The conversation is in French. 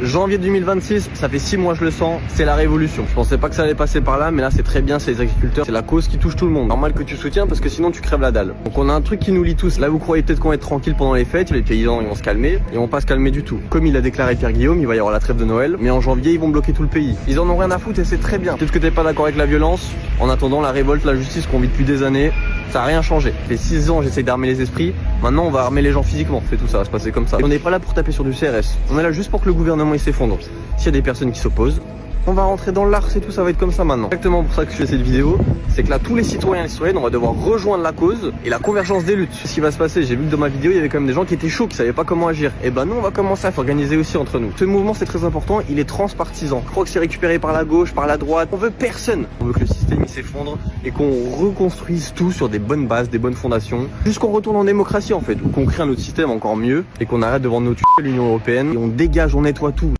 Janvier 2026, ça fait 6 mois je le sens, c'est la révolution. Je pensais pas que ça allait passer par là, mais là c'est très bien, c'est les agriculteurs, c'est la cause qui touche tout le monde. Normal que tu soutiens parce que sinon tu crèves la dalle. Donc on a un truc qui nous lie tous. Là vous croyez peut-être qu'on va être tranquille pendant les fêtes, les paysans ils vont se calmer, ils vont pas se calmer du tout. Comme il a déclaré Pierre Guillaume, il va y avoir la trêve de Noël, mais en janvier ils vont bloquer tout le pays. Ils en ont rien à foutre et c'est très bien. Peut-être que t'es pas d'accord avec la violence, en attendant la révolte, la justice qu'on vit depuis des années, ça a rien changé. Ça fait 6 ans j'essaye d'armer les esprits, maintenant on va armer les gens physiquement, c'est tout, ça va se passer comme ça. Et on n'est pas là pour taper sur du CRS, on est là juste pour que le gouvernement il s'effondre. S'il y a des personnes qui s'opposent, on va rentrer dans l'art, c'est tout, ça va être comme ça maintenant. Exactement pour ça que je fais cette vidéo, c'est que là tous les citoyens et citoyennes, on va devoir rejoindre la cause et la convergence des luttes. Ce qui va se passer, j'ai vu que dans ma vidéo il y avait quand même des gens qui étaient chauds, qui savaient pas comment agir. Et ben nous on va commencer à s'organiser aussi entre nous. Ce mouvement c'est très important, il est transpartisan. Je crois que c'est récupéré par la gauche, par la droite. On veut personne. On veut que le système il s'effondre et qu'on reconstruise tout sur des bonnes bases, des bonnes fondations, jusqu'on retourne en démocratie en fait, ou qu'on crée un autre système encore mieux et qu'on arrête de vendre nos l'Union européenne et on dégage, on nettoie tout.